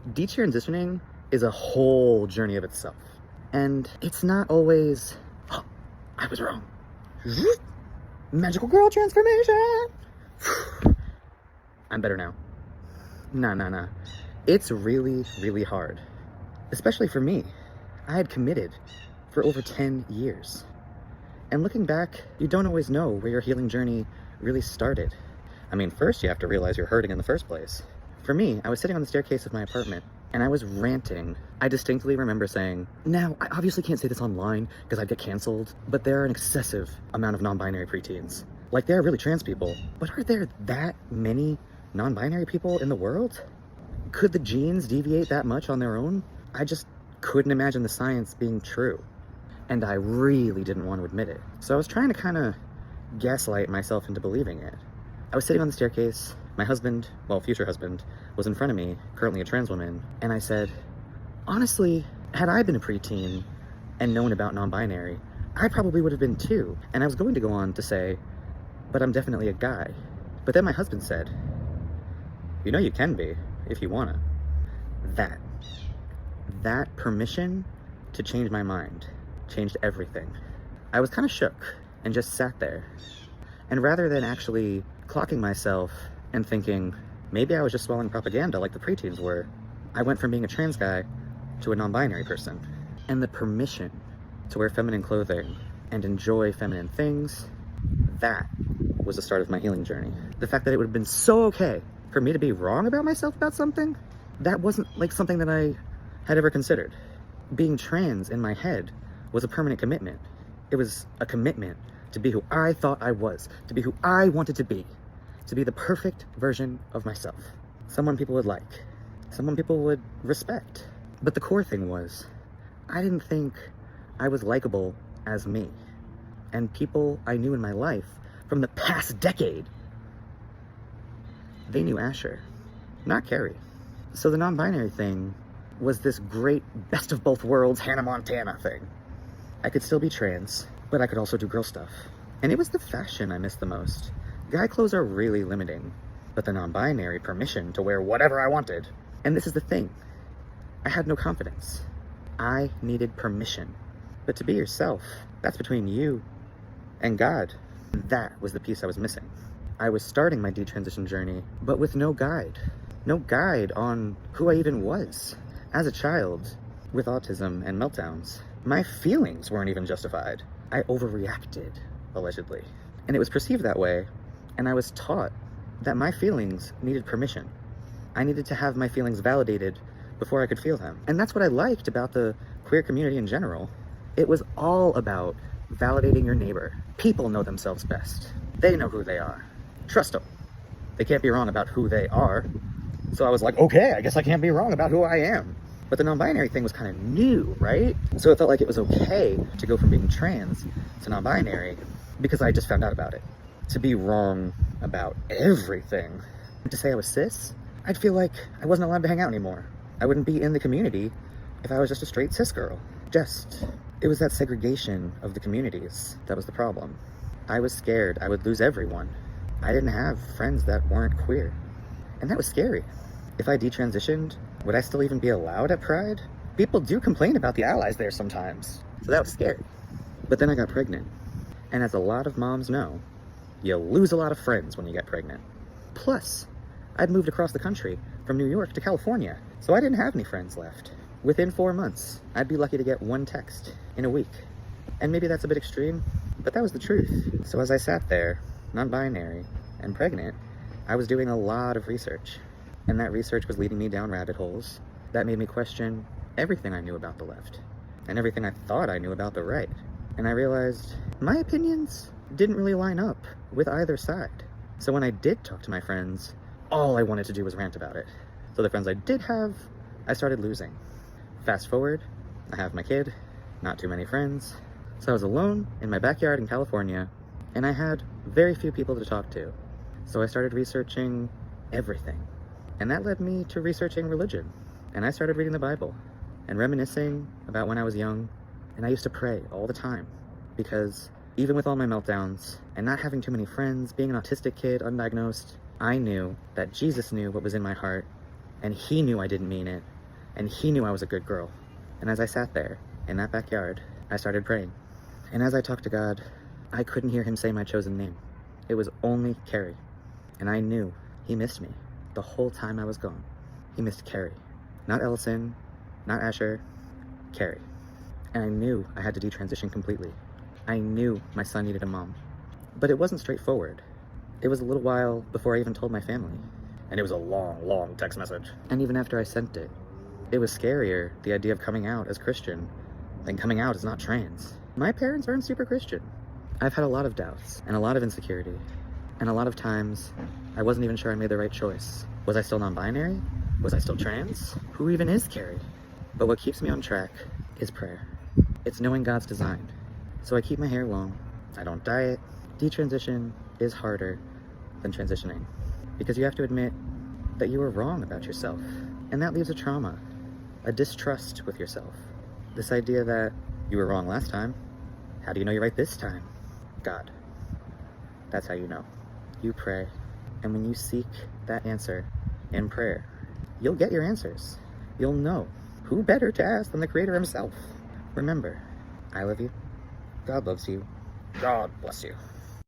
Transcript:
Detransitioning is a whole journey of itself. And it's not always, oh, I was wrong. Magical girl transformation. I'm better now. Nah. It's really, really hard. Especially for me. I had committed for over 10 years. And looking back, you don't always know where your healing journey really started. I mean, first you have to realize you're hurting in the first place. For me, I was sitting on the staircase of my apartment and I was ranting. I distinctly remember saying, now, I obviously can't say this online because I'd get canceled, but there are an excessive amount of non-binary preteens. Like, there are really trans people, but are there that many non-binary people in the world? Could the genes deviate that much on their own? I just couldn't imagine the science being true. And I really didn't want to admit it. So I was trying to kind of gaslight myself into believing it. I was sitting on the staircase. My husband, well, future husband, was in front of me, currently a trans woman, and I said, honestly, had I been a preteen and known about non-binary, I probably would have been too. And I was going to go on to say, but I'm definitely a guy. But then my husband said, you know you can be, if you wanna. That permission to change my mind changed everything. I was kind of shook and just sat there. And rather than actually clocking myself and thinking, maybe I was just swallowing propaganda like the preteens were, I went from being a trans guy to a non-binary person. And the permission to wear feminine clothing and enjoy feminine things, that was the start of my healing journey. The fact that it would have been so okay for me to be wrong about myself about something, that wasn't like something that I had ever considered. Being trans in my head was a permanent commitment. It was a commitment to be who I thought I was, to be who I wanted to be the perfect version of myself. Someone people would like, someone people would respect. But the core thing was, I didn't think I was likable as me. And people I knew in my life from the past decade, they knew Asher, not Carrie. So the non-binary thing was this great best of both worlds Hannah Montana thing. I could still be trans, but I could also do girl stuff. And it was the fashion I missed the most. Guy clothes are really limiting, but the non-binary permission to wear whatever I wanted. And this is the thing. I had no confidence. I needed permission. But to be yourself, that's between you and God. That was the piece I was missing. I was starting my detransition journey, but with no guide. No guide on who I even was. As a child, with autism and meltdowns, my feelings weren't even justified. I overreacted, allegedly. And it was perceived that way, and I was taught that my feelings needed permission. I needed to have my feelings validated before I could feel them. And that's what I liked about the queer community in general. It was all about validating your neighbor. People know themselves best. They know who they are. Trust them. They can't be wrong about who they are. So I was like, okay, I guess I can't be wrong about who I am. But the non-binary thing was kind of new, right? So it felt like it was okay to go from being trans to non-binary because I just found out about it. To be wrong about everything. To say I was cis, I'd feel like I wasn't allowed to hang out anymore. I wouldn't be in the community if I was just a straight cis girl. It was that segregation of the communities that was the problem. I was scared I would lose everyone. I didn't have friends that weren't queer. And that was scary. If I detransitioned, would I still even be allowed at Pride? People do complain about the allies there sometimes. So that was scary. But then I got pregnant. And as a lot of moms know, you lose a lot of friends when you get pregnant. Plus, I'd moved across the country from New York to California, so I didn't have any friends left. Within 4 months, I'd be lucky to get one text in a week. And maybe that's a bit extreme, but that was the truth. So as I sat there, non-binary and pregnant, I was doing a lot of research. And that research was leading me down rabbit holes that made me question everything I knew about the left and everything I thought I knew about the right. And I realized my opinions didn't really line up with either side. So when I did talk to my friends, all I wanted to do was rant about it. So the friends I did have, I started losing. Fast forward, I have my kid, not too many friends. So I was alone in my backyard in California, and I had very few people to talk to. So I started researching everything. And that led me to researching religion. And I started reading the Bible and reminiscing about when I was young. And I used to pray all the time because even with all my meltdowns and not having too many friends, being an autistic kid, undiagnosed, I knew that Jesus knew what was in my heart And he knew I didn't mean it. And he knew I was a good girl. And as I sat there in that backyard, I started praying. And as I talked to God, I couldn't hear him say my chosen name. It was only Carrie. And I knew he missed me the whole time I was gone. He missed Carrie. Not Ellison, not Asher, Carrie. And I knew I had to detransition completely. I knew my son needed a mom. But it wasn't straightforward. It was a little while before I even told my family. And it was a long, long text message. And even after I sent it, it was scarier, the idea of coming out as Christian, than coming out as not trans. My parents aren't super Christian. I've had a lot of doubts, and a lot of insecurity, and a lot of times, I wasn't even sure I made the right choice. Was I still non-binary? Was I still trans? Who even is Carrie? But what keeps me on track is prayer. It's knowing God's design. So I keep my hair long, I don't dye it. Detransition is harder than transitioning, because you have to admit that you were wrong about yourself, and that leaves a trauma, a distrust with yourself. This idea that you were wrong last time, how do you know you're right this time? God. That's how you know. You pray, and when you seek that answer in prayer, you'll get your answers. You'll know. Who better to ask than the Creator himself? Remember, I love you. God loves you. God bless you.